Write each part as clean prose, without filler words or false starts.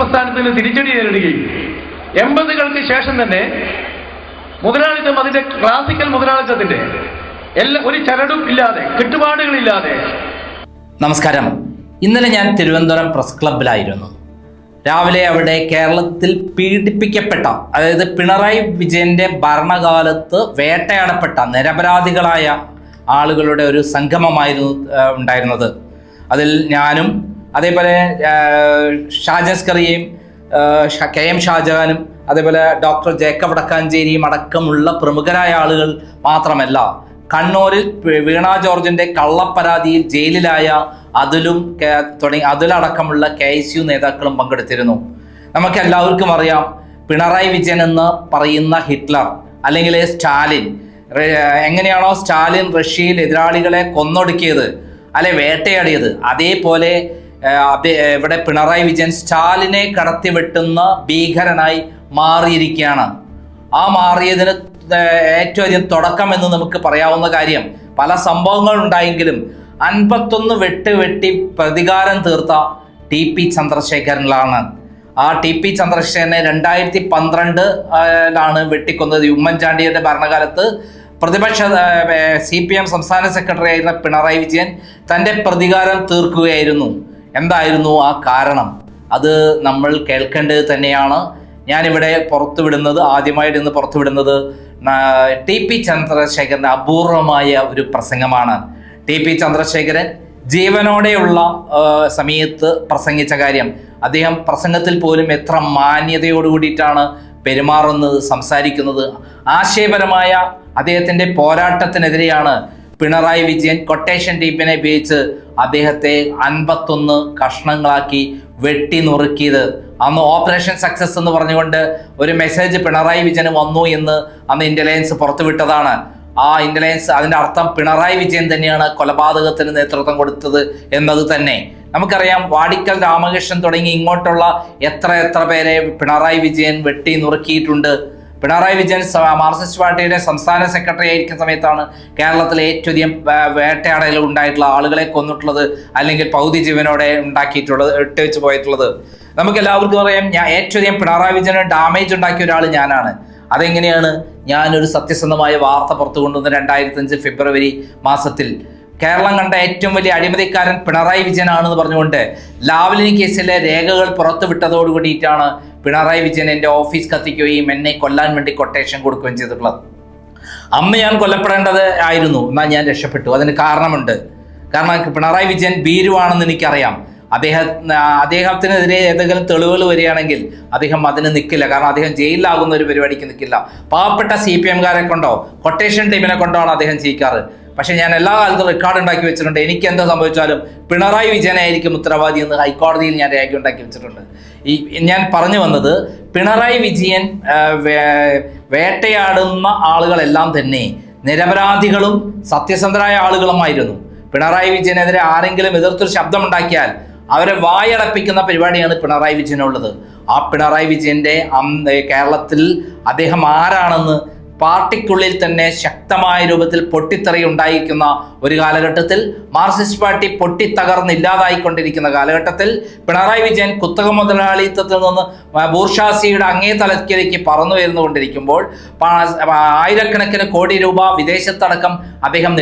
പ്രസ്ഥാനത്തിന് തിരിച്ചടി നേരിടുകയും 80-കൾക്ക് ശേഷം തന്നെ മുതലാളിത്തം അതിന്റെ ക്ലാസിക്കൽ മുതലാളിത്തത്തിന്റെ ഒരു ചരടും ഇല്ലാതെ, കെട്ടുപാടുകളില്ലാതെ. നമസ്കാരം. ഇന്നലെ ഞാൻ തിരുവനന്തപുരം പ്രസ് ക്ലബിലായിരുന്നു. രാവിലെ അവിടെ കേരളത്തിൽ പീഡിപ്പിക്കപ്പെട്ട, അതായത് പിണറായി വിജയന്റെ ഭരണകാലത്ത് വേട്ടയാടപ്പെട്ട നിരപരാധികളായ ആളുകളുടെ ഒരു സംഗമമായിരുന്നു ഉണ്ടായിരുന്നത്. അതിൽ ഞാനും അതേപോലെ ഷാജസ്കറിയും KM ഷാജഹാനും അതേപോലെ ഡോക്ടർ ജേക്കബ് വടക്കാഞ്ചേരിയും അടക്കമുള്ള പ്രമുഖരായ ആളുകൾ മാത്രമല്ല, കണ്ണൂരിൽ വീണ ജോർജിന്റെ കള്ളപ്പരാതിയിൽ ജയിലിലായ അതിലടക്കമുള്ള KSU നേതാക്കളും പങ്കെടുത്തിരുന്നു. നമുക്ക് എല്ലാവർക്കും അറിയാം, പിണറായി വിജയൻ എന്ന് പറയുന്ന ഹിറ്റ്ലർ അല്ലെങ്കിൽ സ്റ്റാലിൻ, എങ്ങനെയാണോ സ്റ്റാലിൻ റഷ്യയിൽ എതിരാളികളെ കൊന്നൊടുക്കിയത് അല്ലെ വേട്ടയാടിയത്, അതേപോലെ ഇവിടെ പിണറായി വിജയൻ സ്റ്റാലിനെ കടത്തിവെട്ടുന്ന ഭീകരനായി മാറിയിരിക്കുകയാണ്. ആ മാറിയതിന് ഏറ്റവും അധികം തുടക്കം എന്ന് നമുക്ക് പറയാവുന്ന കാര്യം, പല സംഭവങ്ങൾ ഉണ്ടായെങ്കിലും 51 വെട്ടി പ്രതികാരം തീർത്ത TP ചന്ദ്രശേഖരനിലാണ്. ആ TP ചന്ദ്രശേഖരനെ 2012 വെട്ടിക്കൊന്നത്. ഉമ്മൻചാണ്ടിയുടെ ഭരണകാലത്ത് പ്രതിപക്ഷ CPM സംസ്ഥാന സെക്രട്ടറി ആയിരുന്ന പിണറായി വിജയൻ തൻ്റെ പ്രതികാരം തീർക്കുകയായിരുന്നു. എന്തായിരുന്നു ആ കാരണം? അത് നമ്മൾ കേൾക്കേണ്ടത് തന്നെയാണ്. ഞാനിവിടെ ആദ്യമായിട്ട് ഇന്ന് പുറത്തുവിടുന്നത് TP ചന്ദ്രശേഖരൻ്റെ അപൂർവമായ ഒരു പ്രസംഗമാണ്. TP ചന്ദ്രശേഖരൻ ജീവനോടെയുള്ള സമയത്ത് പ്രസംഗിച്ച കാര്യം, അദ്ദേഹം പ്രസംഗത്തിൽ പോലും എത്ര മാന്യതയോടുകൂടിയിട്ടാണ് പെരുമാറുന്നത്, സംസാരിക്കുന്നത്. ആശയപരമായ അദ്ദേഹത്തിൻ്റെ പോരാട്ടത്തിനെതിരെയാണ് പിണറായി വിജയൻ കൊട്ടേഷൻ ടീപ്പിനെ ഉപയോഗിച്ച് അദ്ദേഹത്തെ 51 കഷ്ണങ്ങളാക്കി വെട്ടി നുറുക്കിയത്. അന്ന് ഓപ്പറേഷൻ സക്സസ് എന്ന് പറഞ്ഞുകൊണ്ട് ഒരു മെസ്സേജ് പിണറായി വിജയന് വന്നു എന്ന് അന്ന് ഇന്റലിജൻസ് പുറത്തുവിട്ടതാണ്. ആ ഇന്റലിജൻസ്, അതിൻ്റെ അർത്ഥം പിണറായി വിജയൻ തന്നെയാണ് കൊലപാതകത്തിന് നേതൃത്വം കൊടുത്തത് എന്നത് തന്നെ നമുക്കറിയാം. വാടിക്കൽ രാമകൃഷ്ണൻ തുടങ്ങി ഇങ്ങോട്ടുള്ള എത്ര പേരെ പിണറായി വിജയൻ വെട്ടി നുറുക്കിയിട്ടുണ്ട്. പിണറായി വിജയൻ മാർക്സിസ്റ്റ് പാർട്ടിയുടെ സംസ്ഥാന സെക്രട്ടറി ആയിരിക്കുന്ന സമയത്താണ് കേരളത്തിലെ ഏറ്റവും അധികം വേട്ടയാടലുകൾ ഉണ്ടായിട്ടുള്ള, ആളുകളെ കൊന്നിട്ടുള്ളത് അല്ലെങ്കിൽ പകുതി ജീവനോടെ ഇട്ടുവെച്ച് പോയിട്ടുള്ളത്. നമുക്ക് എല്ലാവർക്കും അറിയാം, ഏറ്റവും അധികം പിണറായി വിജയന് ഡാമേജ് ഉണ്ടാക്കിയ ഒരാൾ ഞാനാണ്. അതെങ്ങനെയാണ്? ഞാനൊരു സത്യസന്ധമായ വാർത്ത പുറത്തു കൊണ്ടുവന്ന 2005 ഫെബ്രുവരി മാസത്തിൽ കേരളം കണ്ട ഏറ്റവും വലിയ അഴിമതിക്കാരൻ പിണറായി വിജയനാണെന്ന് പറഞ്ഞുകൊണ്ട് ലാവ്ലിൻ കേസിലെ രേഖകൾ പുറത്തുവിട്ടതോടുകൂടിയിട്ടാണ് പിണറായി വിജയൻ എൻ്റെ ഓഫീസ് കത്തിക്കുകയും എന്നെ കൊല്ലാൻ വേണ്ടി കൊട്ടേഷൻ കൊടുക്കുകയും ചെയ്തിട്ടുള്ളത്. അന്ന് ഞാൻ കൊല്ലപ്പെടേണ്ടത് ആയിരുന്നു, എന്നാൽ ഞാൻ രക്ഷപ്പെട്ടു. അതിന് കാരണമുണ്ട്. കാരണം പിണറായി വിജയൻ ഭീരുവാണെന്ന് എനിക്കറിയാം. അദ്ദേഹത്തിനെതിരെ ഏതെങ്കിലും തെളിവുകൾ വരികയാണെങ്കിൽ അദ്ദേഹം അതിന് നിൽക്കില്ല. കാരണം അദ്ദേഹം ജയിലിലാകുന്ന ഒരു പരിപാടിക്ക് നിൽക്കില്ല. പാവപ്പെട്ട CPM-കാരെ കൊണ്ടോ കൊട്ടേഷൻ ടീമിനെ കൊണ്ടാണ് അദ്ദേഹം ചെയ്യിക്കാറ്. പക്ഷെ ഞാൻ എല്ലാ കാലത്തും റെക്കോർഡ് ഉണ്ടാക്കി വെച്ചിട്ടുണ്ട്. എനിക്ക് എന്താ സംഭവിച്ചാലും പിണറായി വിജയനായിരിക്കും ഉത്തരവാദി എന്ന് ഹൈക്കോടതിയിൽ ഞാൻ രേഖ ഉണ്ടാക്കി വെച്ചിട്ടുണ്ട്. ഞാൻ പറഞ്ഞു വന്നത്, പിണറായി വിജയൻ വേട്ടയാടുന്ന ആളുകളെല്ലാം തന്നെ നിരപരാധികളും സത്യസന്ധരായ ആളുകളുമായിരുന്നു. പിണറായി വിജയനെതിരെ ആരെങ്കിലും എതിർത്തൊരു ശബ്ദമുണ്ടാക്കിയാൽ അവരെ വായടപ്പിക്കുന്ന പരിപാടിയാണ് പിണറായി വിജയനുള്ളത്. ആ പിണറായി വിജയന്റെ കേരളത്തിൽ അദ്ദേഹം ആരാണെന്ന് പാർട്ടിക്കുള്ളിൽ തന്നെ ശക്തമായ രൂപത്തിൽ പൊട്ടിത്തെറി ഉണ്ടായിരിക്കുന്ന ഒരു കാലഘട്ടത്തിൽ, മാർക്സിസ്റ്റ് പാർട്ടി പൊട്ടിത്തകർന്നില്ലാതായിക്കൊണ്ടിരിക്കുന്ന കാലഘട്ടത്തിൽ, പിണറായി വിജയൻ കുത്തക മുതലാളിത്തത്തിൽ നിന്ന് ബൂർഷാസിയുടെ അങ്ങേ തലത്തിലേക്ക് പറന്നു വരുന്നുകൊണ്ടിരിക്കുമ്പോൾ, ആയിരക്കണക്കിന് കോടി രൂപ വിദേശത്തടക്കം അദ്ദേഹം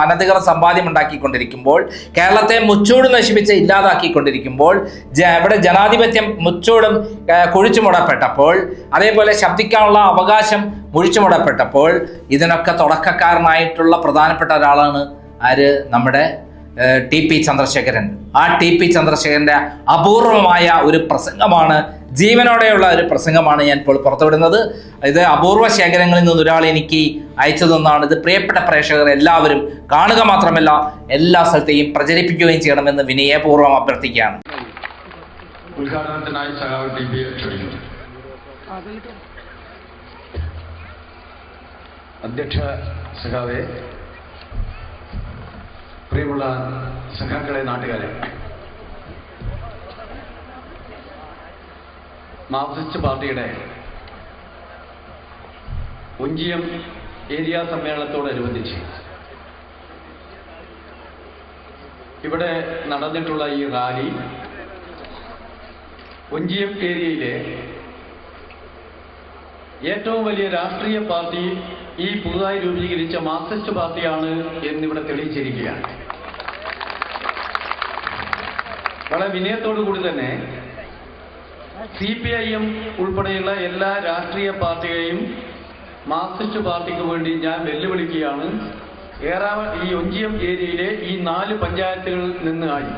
അനധികൃത സമ്പാദ്യം ഉണ്ടാക്കിക്കൊണ്ടിരിക്കുമ്പോൾ, കേരളത്തെ മുച്ചൂട് നശിപ്പിച്ച് ഇല്ലാതാക്കിക്കൊണ്ടിരിക്കുമ്പോൾ, ഇവിടെ ജനാധിപത്യം മുച്ചൂടും കുഴിച്ചുമുടപ്പെട്ടപ്പോൾ, അതേപോലെ ശബ്ദിക്കാനുള്ള അവകാശം മുഴിച്ചുമുടപ്പെട്ടപ്പോൾ, ഇതിനൊക്കെ തുടക്കക്കാരനായിട്ടുള്ള പ്രധാനപ്പെട്ട ഒരാളാണ് ആര്? നമ്മുടെ TP ചന്ദ്രശേഖരൻ. ആ TP ചന്ദ്രശേഖരന്റെ അപൂർവമായ ഒരു പ്രസംഗമാണ്, ജീവനോടെയുള്ള ഒരു പ്രസംഗമാണ് ഞാൻ ഇപ്പോൾ പുറത്തുവിടുന്നത്. ഇത് അപൂർവ ശേഖരങ്ങളിൽ നിന്ന് ഒരാൾ എനിക്ക് അയച്ചു തന്നാണ്. ഇത് പ്രിയപ്പെട്ട പ്രേക്ഷകർ എല്ലാവരും കാണുക മാത്രമല്ല എല്ലാ സ്ഥലത്തെയും പ്രചരിപ്പിക്കുകയും ചെയ്യണമെന്ന് വിനയപൂർവ്വം അഭ്യർത്ഥിക്കുകയാണ്. ഉദ്ഘാടനത്തിനായി സഖാവ് TP ക്ഷണിക്കുന്നു. അധ്യക്ഷ സഖാവെ, പ്രിയമുള്ള സഖാക്കളെ, നാട്ടുകാരെ, മാർക്സിസ്റ്റ് പാർട്ടിയുടെ ഒഞ്ചിയം ഏരിയ സമ്മേളനത്തോടനുബന്ധിച്ച് ഇവിടെ നടന്നിട്ടുള്ള ഈ റാലി ഒഞ്ചിയം ഏരിയയിലെ ഏറ്റവും വലിയ രാഷ്ട്രീയ പാർട്ടി ഈ പുതുതായി രൂപീകരിച്ച മാർക്സിസ്റ്റ് പാർട്ടിയാണ് എന്നിവിടെ തെളിയിച്ചിരിക്കുകയാണ്. വളരെ വിനയത്തോടുകൂടി തന്നെ CPIM ഉൾപ്പെടെയുള്ള എല്ലാ രാഷ്ട്രീയ പാർട്ടികളെയും മാർക്സിസ്റ്റ് പാർട്ടിക്ക് വേണ്ടി ഞാൻ വെല്ലുവിളിക്കുകയാണ്. ഈ ഒഞ്ചിയം ഏരിയയിലെ ഈ 4 പഞ്ചായത്തുകളിൽ നിന്നായി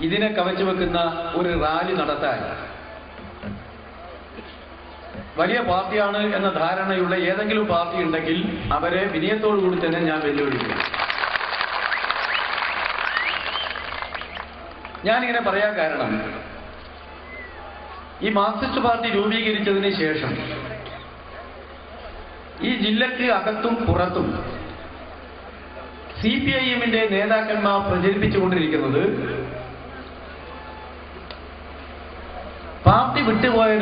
ഇതിനെ കവച്ചു വെക്കുന്ന ഒരു റാലി നടത്താൻ വലിയ പാർട്ടിയാണ് എന്ന ധാരണയുള്ള ഏതെങ്കിലും പാർട്ടി ഉണ്ടെങ്കിൽ അവരെ വിനയത്തോടുകൂടി തന്നെ ഞാൻ വെല്ലുവിളിക്കും. ഞാനിങ്ങനെ പറയാൻ കാരണം, ഈ മാർക്സിസ്റ്റ് പാർട്ടി രൂപീകരിച്ചതിന് ശേഷം ഈ ജില്ലയ്ക്ക് അകത്തും പുറത്തും CPIMന്റെ നേതാക്കന്മാർ പ്രചരിപ്പിച്ചുകൊണ്ടിരിക്കുന്നത് പാർട്ടി വിട്ടുപോയ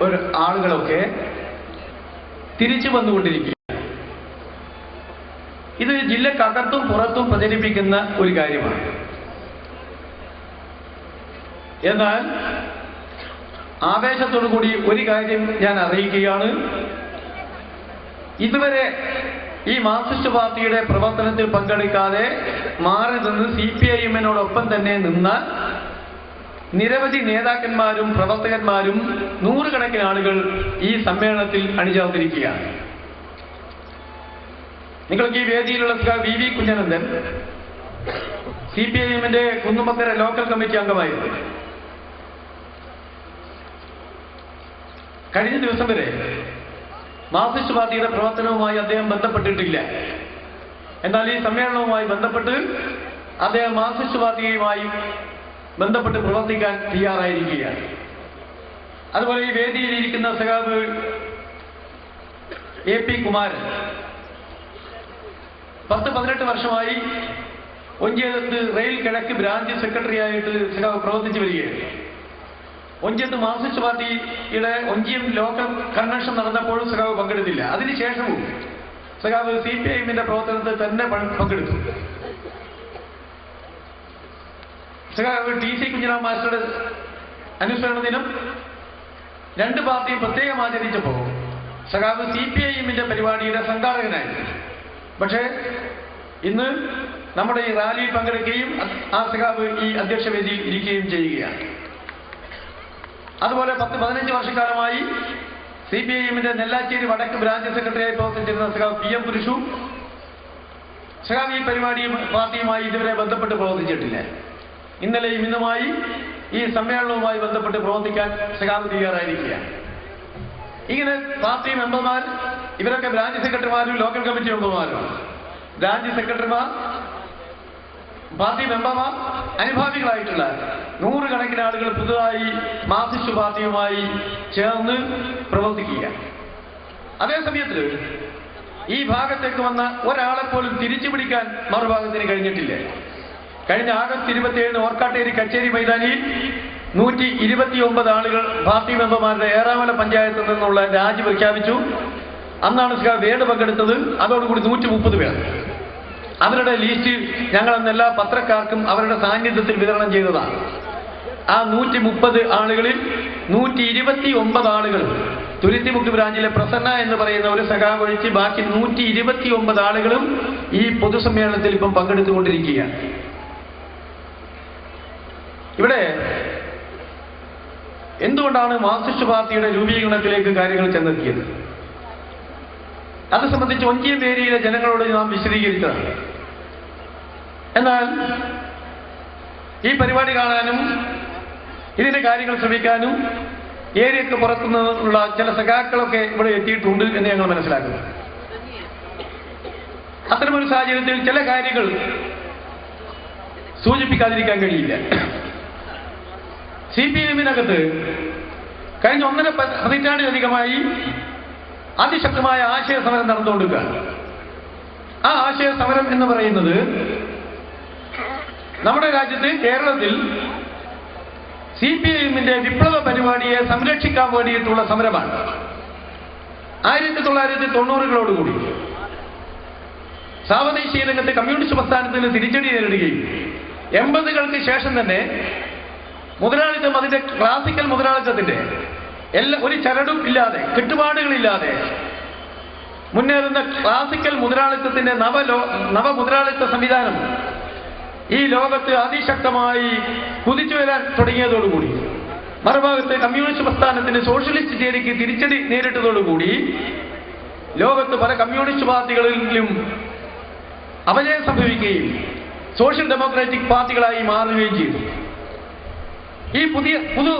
ഒരു ആളുകളൊക്കെ തിരിച്ചു വന്നുകൊണ്ടിരിക്കുക. ഇത് ജില്ലക്കകത്തും പുറത്തും പ്രചരിപ്പിക്കുന്ന ഒരു കാര്യമാണ്. എന്നാൽ ആവേശത്തോടുകൂടി ഒരു കാര്യം ഞാൻ അറിയിക്കുകയാണ്. ഇതുവരെ ഈ മാർക്സിസ്റ്റ് പാർട്ടിയുടെ പ്രവർത്തനത്തിൽ പങ്കെടുക്കാതെ മാറി നിന്ന് CPIMനോടൊപ്പം തന്നെ നിന്ന നിരവധി നേതാക്കന്മാരും പ്രവർത്തകന്മാരും നൂറുകണക്കിന് ആളുകൾ ഈ സമ്മേളനത്തിൽ അണിചേർന്നിരിക്കുകയാണ്. നിങ്ങൾക്ക് ഈ വേദിയിലുള്ള VV കുഞ്ഞനന്ദൻ CPIMന്റെ കുന്നുമക്കര ലോക്കൽ കമ്മിറ്റി അംഗമായിരുന്നു. കഴിഞ്ഞ ദിവസം വരെ മാർക്സിസ്റ്റ് പാർട്ടിയുടെ പ്രവർത്തനവുമായി അദ്ദേഹം ബന്ധപ്പെട്ടിട്ടില്ല. എന്നാൽ ഈ സമ്മേളനവുമായി ബന്ധപ്പെട്ട് അദ്ദേഹം മാർക്സിസ്റ്റ് പാർട്ടിയുമായി ബന്ധപ്പെട്ട് പ്രവർത്തിക്കാൻ തയ്യാറായിരിക്കുകയാണ്. അതുപോലെ ഈ വേദിയിലിരിക്കുന്ന സഖാവ് AP കുമാരൻ 10-18 വർഷമായി ഒഞ്ചിയത്ത് റെയിൽ കിഴക്ക് ബ്രാഞ്ച് സെക്രട്ടറി ആയിട്ട് സഖാവ് പ്രവർത്തിച്ചു വരികയാണ്. ഒഞ്ചിയത്ത് മാർക്സിസ്റ്റ് പാർട്ടിയുടെ ഒഞ്ചിയം ലോക്കൽ കൺവെൻഷൻ നടന്നപ്പോഴും സഖാവ് പങ്കെടുത്തില്ല. അതിനുശേഷവും സഖാവ് CPIMന്റെ പ്രവർത്തനത്തിൽ തന്നെ പങ്കെടുത്തു. സഖാവ് TC കുഞ്ഞിരാം മാസ്റ്ററുടെ അനുസ്മരണ ദിനം 2 പാർട്ടിയും പ്രത്യേകം ആചരിച്ചപ്പോൾ സഖാവ് CPIMന്റെ പരിപാടിയുടെ സംഘാടകനായിരുന്നു. പക്ഷേ ഇന്ന് നമ്മുടെ ഈ റാലിയിൽ പങ്കെടുക്കുകയും ആ സഖാവ് ഈ അധ്യക്ഷ വേദിയിൽ ഇരിക്കുകയും ചെയ്യുകയാണ്. അതുപോലെ 10-15 വർഷക്കാലമായി CPIMന്റെ നെല്ലാച്ചേരി വടക്ക് ബ്രാഞ്ച് സെക്രട്ടറിയായി പ്രവർത്തിച്ചിരുന്ന സഖാവ് PM പുരുഷു സഖാവ് ഈ പാർട്ടിയുമായി ഇതുവരെ ബന്ധപ്പെട്ട് പ്രവർത്തിച്ചിട്ടില്ല. ഇന്നലെയും ഇന്നുമായി ഈ സമ്മേളനവുമായി ബന്ധപ്പെട്ട് പ്രവർത്തിക്കാൻ സഖാവ് തയ്യാറായിരിക്കുകയാണ്. ഇങ്ങനെ പാർട്ടി മെമ്പർമാർ, ഇവരൊക്കെ ബ്രാഞ്ച് സെക്രട്ടറിമാരും ലോക്കൽ കമ്മിറ്റി മെമ്പർമാരുമാണ്. ബ്രാഞ്ച് സെക്രട്ടറിമാർ, പാർട്ടി മെമ്പർമാർ, അനുഭാവികളായിട്ടുള്ള നൂറുകണക്കിന് ആളുകൾ പുതുതായി മാർക്സിസ്റ്റ് പാർട്ടിയുമായി ചേർന്ന് പ്രവർത്തിക്കുക. അതേസമയത്ത് ഈ ഭാഗത്തേക്ക് വന്ന ഒരാളെ പോലും തിരിച്ചു പിടിക്കാൻ മറുഭാഗത്തിന് കഴിഞ്ഞിട്ടില്ല. കഴിഞ്ഞ ആഗസ്റ്റ് 27 ഓർക്കാട്ടേരി കച്ചേരി മൈതാനിയിൽ 129 ആളുകൾ പാർട്ടി മെമ്പർമാരുടെ ഏറാമല പഞ്ചായത്തിൽ നിന്നുള്ള രാജി പ്രഖ്യാപിച്ചു. അന്നാണ് വേട് പങ്കെടുത്തത്. അതോടുകൂടി 130 പേർ. അവരുടെ ലിസ്റ്റ് ഞങ്ങൾ അന്ന് എല്ലാ പത്രക്കാർക്കും അവരുടെ സാന്നിധ്യത്തിൽ വിതരണം ചെയ്തതാണ്. ആ 130 ആളുകളിൽ 129 ആളുകൾ തുരുത്തിമുക്ക് ബ്രാഞ്ചിലെ പ്രസന്ന എന്ന് പറയുന്ന ഒരു സഖാവ് ഒഴിച്ച് ബാക്കി 129 ആളുകളും ഈ പൊതുസമ്മേളനത്തിൽ ഇപ്പം പങ്കെടുത്തുകൊണ്ടിരിക്കുകയാണ്. ഇവിടെ എന്തുകൊണ്ടാണ് മാർക്സിസ്റ്റ് പാർട്ടിയുടെ രൂപീകരണത്തിലേക്ക് കാര്യങ്ങൾ ചെന്നെത്തിയത്? അത് സംബന്ധിച്ച് ഒഞ്ചിയം ഏരിയയിലെ ജനങ്ങളോട് നാം വിശദീകരിച്ചതാണ്. എന്നാൽ ഈ പരിപാടി കാണാനും ഇതിന്റെ കാര്യങ്ങൾ ശ്രമിക്കാനും ഏരിയക്ക് പുറത്തുനിന്നുള്ള ചില സഖാക്കളൊക്കെ ഇവിടെ എത്തിയിട്ടുണ്ട് എന്ന് ഞങ്ങൾ മനസ്സിലാക്കുന്നു. അത്തരമൊരു സാഹചര്യത്തിൽ ചില കാര്യങ്ങൾ സൂചിപ്പിക്കാതിരിക്കാൻ കഴിയില്ല. CPIMനകത്ത് കഴിഞ്ഞ 1.5 പതിറ്റാണ്ടിലധികമായി അതിശക്തമായ ആശയ സമരം നടന്നുകൊണ്ടിരിക്കുകയാണ്. ആ ആശയ സമരം എന്ന് പറയുന്നത് നമ്മുടെ രാജ്യത്ത് കേരളത്തിൽ CPIMന്റെ വിപ്ലവ പരിപാടിയെ സംരക്ഷിക്കാൻ വേണ്ടിയിട്ടുള്ള സമരമാണ്. 1990കളോടുകൂടി സാവദേശീയ രംഗത്ത് കമ്മ്യൂണിസ്റ്റ് പ്രസ്ഥാനത്തിന് തിരിച്ചടി നേരിടുകയും 80കൾക്ക് ശേഷം തന്നെ മുതലാളിത്തം അതിന്റെ ക്ലാസിക്കൽ മുതലാളിത്തത്തിന്റെ ഒരു ചരടും ഇല്ലാതെ കെട്ടുപാടുകളില്ലാതെ മുന്നേറുന്ന ക്ലാസിക്കൽ മുതലാളിത്തത്തിന്റെ നവ മുതലാളിത്ത സംവിധാനം ഈ ലോകത്ത് അതിശക്തമായി കുതിച്ചു വരാൻ തുടങ്ങിയതോടുകൂടി, മറുഭാഗത്ത് കമ്മ്യൂണിസ്റ്റ് പ്രസ്ഥാനത്തിന്റെ സോഷ്യലിസ്റ്റ് ചേരിക്ക് തിരിച്ചടി നേരിട്ടതോടുകൂടി ലോകത്ത് പല കമ്മ്യൂണിസ്റ്റ് പാർട്ടികളിലും അപജയം സംഭവിക്കുകയും സോഷ്യൽ ഡെമോക്രാറ്റിക് പാർട്ടികളായി മാറുകയും ചെയ്തു. ഈ പുതു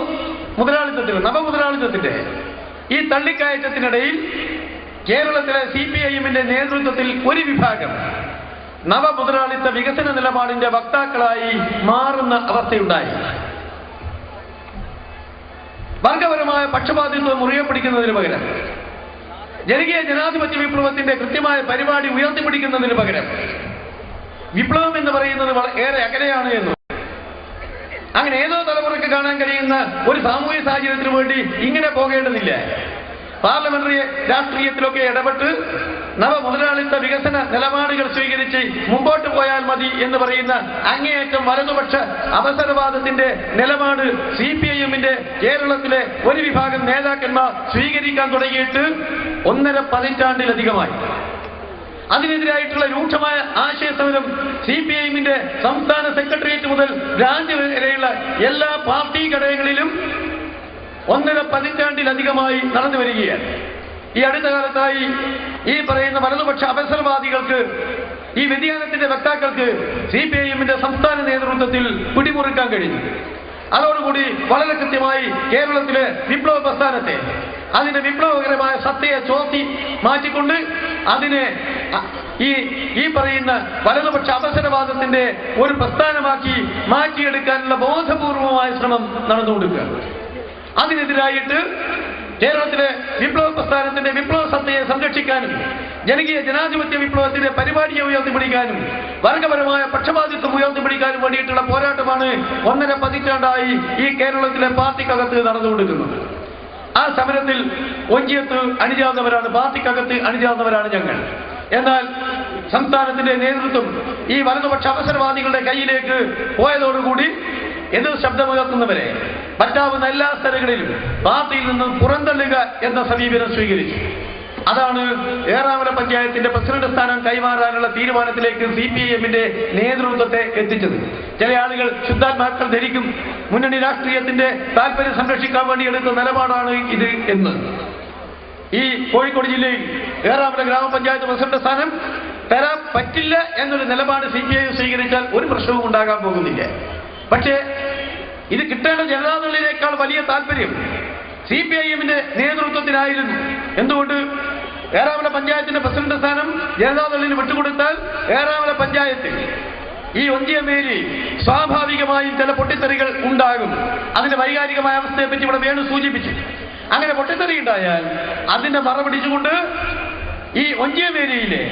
മുതലാളിത്തത്തിന്, നവമുതലാളിത്തത്തിന്റെ ഈ തള്ളിക്കയറ്റത്തിനിടയിൽ കേരളത്തിലെ CPIM-ന്റെ നേതൃത്വത്തിൽ ഒരു വിഭാഗം നവമുതലാളിത്ത വികസന നിലപാടിന്റെ വക്താക്കളായി മാറുന്ന അവസ്ഥയുണ്ടായി. വർഗപരമായ പക്ഷപാതിത്വം മുറുകെ പിടിക്കുന്നതിന് പകരം, ജനകീയ ജനാധിപത്യ വിപ്ലവത്തിന്റെ കൃത്യമായ പരിപാടി ഉയർത്തിപ്പിടിക്കുന്നതിന് പകരം വിപ്ലവം എന്ന് പറയുന്നത് ഏറെ അകലെയാണ് എന്നും, അങ്ങനെ ഏതോ തലമുറയ്ക്ക് കാണാൻ കഴിയുന്ന ഒരു സാമൂഹ്യ സാഹചര്യത്തിന് വേണ്ടി ഇങ്ങനെ പോകേണ്ടതില്ല, പാർലമെന്ററി രാഷ്ട്രീയത്തിലൊക്കെ ഇടപെട്ട് നവമുതലാളിത്ത വികസന നിലപാടുകൾ സ്വീകരിച്ച് മുമ്പോട്ട് പോയാൽ മതി എന്ന് പറയുന്ന അങ്ങേയറ്റം വലതുപക്ഷ അവസരവാദത്തിന്റെ നിലപാട് CPIM-ന്റെ കേരളത്തിലെ ഒരു വിഭാഗം നേതാക്കന്മാർ സ്വീകരിക്കാൻ തുടങ്ങിയിട്ട് 1.5 പതിറ്റാണ്ടിലധികമായി. അതിനെതിരായിട്ടുള്ള രൂക്ഷമായ ആശയസമരം CPIM-ന്റെ സംസ്ഥാന സെക്രട്ടേറിയറ്റ് മുതൽ ബ്രാഞ്ച് വരെയുള്ള എല്ലാ പാർട്ടി ഘടകങ്ങളിലും 1.5 പതിറ്റാണ്ടിലധികമായി നടന്നു വരികയാണ്. ഈ അടുത്ത കാലത്തായി ഈ പറയുന്ന വലതുപക്ഷ അവസരവാദികൾക്ക്, ഈ വ്യതിയാനത്തിന്റെ വക്താക്കൾക്ക് CPIM-ന്റെ സംസ്ഥാന നേതൃത്വത്തിൽ പിടിമുറുക്കാൻ കഴിഞ്ഞു. അതോടുകൂടി വളരെ കൃത്യമായി കേരളത്തിലെ വിപ്ലവ പ്രസ്ഥാനത്തെ, അതിന്റെ വിപ്ലവകരമായ സത്തയെ ചോർത്തി മാറ്റിക്കൊണ്ട് അതിനെ ഈ പറയുന്ന വലതുപക്ഷ അവസരവാദത്തിന്റെ ഒരു പ്രസ്ഥാനമാക്കി മാറ്റിയെടുക്കാനുള്ള ബോധപൂർവമായ ശ്രമം നടന്നുകൊടുക്കുക. അതിനെതിരായിട്ട് കേരളത്തിലെ വിപ്ലവ പ്രസ്ഥാനത്തിന്റെ വിപ്ലവ സത്തയെ സംരക്ഷിക്കാനും ജനകീയ ജനാധിപത്യ വിപ്ലവത്തിന്റെ പരിപാടിയെ ഉയർത്തിപ്പിടിക്കാനും വർഗപരമായ പക്ഷപാതിത്വം ഉയർത്തിപ്പിടിക്കാനും വേണ്ടിയിട്ടുള്ള പോരാട്ടമാണ് 1.5 പതിറ്റാണ്ടായി ഈ കേരളത്തിലെ പാർട്ടിക്കകത്ത് നടന്നുകൊടുക്കുന്നത്. ആ സമരത്തിൽ ഒഞ്ചിയത്ത് അണിചേർന്നവരാണ്, പാർട്ടിക്കകത്ത് അണിചേർന്നവരാണ് ഞങ്ങൾ. എന്നാൽ സംസ്ഥാനത്തിന്റെ നേതൃത്വം ഈ വലതുപക്ഷ അവസരവാദികളുടെ കയ്യിലേക്ക് പോയതോടുകൂടി എതിർ ശബ്ദമുയർത്തുന്നവരെ പറ്റാവുന്ന എല്ലാ സ്ഥലങ്ങളിലും പാർട്ടിയിൽ നിന്നും പുറന്തള്ളുക എന്ന സമീപനം സ്വീകരിച്ചു. അതാണ് ഏറാമല പഞ്ചായത്തിന്റെ പ്രസിഡന്റ് സ്ഥാനം കൈമാറാനുള്ള തീരുമാനത്തിലേക്ക് CPIM-ന്റെ നേതൃത്വത്തെ എത്തിച്ചത്. ചില ആളുകൾ ശുദ്ധാത്മാക്കൾ ധരിക്കും മുന്നണി രാഷ്ട്രീയത്തിന്റെ താല്പര്യം സംരക്ഷിക്കാൻ വേണ്ടി എടുത്ത നിലപാടാണ് ഇത് എന്ന്. ഈ കോഴിക്കോട് ജില്ലയിൽ ഏറാമല ഗ്രാമപഞ്ചായത്ത് പ്രസിഡന്റ് സ്ഥാനം തരാൻ പറ്റില്ല എന്നൊരു നിലപാട് CPIM സ്വീകരിച്ചാൽ ഒരു പ്രശ്നവും ഉണ്ടാകാൻ പോകുന്നില്ല. പക്ഷേ ഇത് കിട്ടേണ്ട ജനതാദളിനേക്കാൾ വലിയ താല്പര്യം CPIM-ന്റെ നേതൃത്വത്തിനായിരുന്നു. എന്തുകൊണ്ട്? ഏറാമല പഞ്ചായത്തിന്റെ പ്രസിഡന്റ് സ്ഥാനം ജനതാദളിന് വിട്ടുകൊടുത്താൽ ഏറാമല പഞ്ചായത്ത്, ഈ ഒഞ്ചിയമേരി സ്വാഭാവികമായും ചില പൊട്ടിത്തെറികൾ ഉണ്ടാകും. അതിന്റെ വൈകാരികമായ അവസ്ഥയെ പറ്റി ഇവിടെ വേണു സൂചിപ്പിച്ചു. അങ്ങനെ പൊട്ടിത്തെറി ഉണ്ടായാൽ അതിന്റെ മറപിടിച്ചുകൊണ്ട് ഈ ഒഞ്ചിയമേരിയിലെ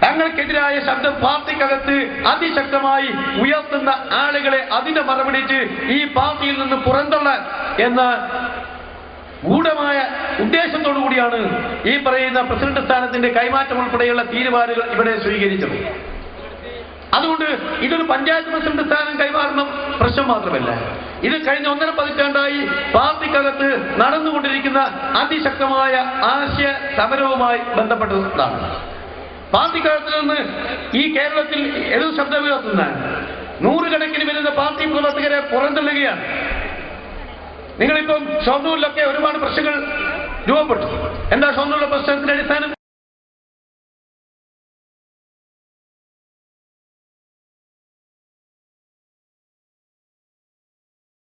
തങ്ങൾക്കെതിരായ ശബ്ദം പാർട്ടിക്കകത്ത് അതിശക്തമായി ഉയർത്തുന്ന ആളുകളെ അതിന്റെ മറപിടിച്ച് ഈ പാർട്ടിയിൽ നിന്ന് പുറന്തള്ളാൻ എന്ന ഗൂഢമായ ഉദ്ദേശത്തോടു കൂടിയാണ് ഈ പറയുന്ന പ്രസിഡന്റ് സ്ഥാനത്തിന്റെ കൈമാറ്റം ഉൾപ്പെടെയുള്ള തീരുമാനങ്ങൾ ഇവിടെ സ്വീകരിച്ചത്. അതുകൊണ്ട് ഇതൊരു പഞ്ചായത്ത് പ്രസിഡന്റ് സ്ഥാനം കൈമാറുന്ന പ്രശ്നം മാത്രമല്ല, ഇത് കഴിഞ്ഞ 1.5 പതിറ്റാണ്ടായി പാർട്ടിക്കകത്ത് നടന്നുകൊണ്ടിരിക്കുന്ന അതിശക്തമായ ആശയ സമരവുമായി ബന്ധപ്പെട്ടതാണ്. പാർട്ടിക്കകത്ത് നിന്ന് ഈ കേരളത്തിൽ എതിർ ശബ്ദമുയർത്തുന്ന 100 കണക്കിന് വരുന്ന പാർട്ടി പ്രവർത്തകരെ പുറന്തള്ളുകയാണ്. നിങ്ങളിപ്പം ഷൊർണൂരിലൊക്കെ ഒരുപാട് പ്രശ്നങ്ങൾ രൂപപ്പെട്ടു. എന്താ ഷൊർണൂരിലെ പ്രശ്നത്തിന്റെ അടിസ്ഥാനം?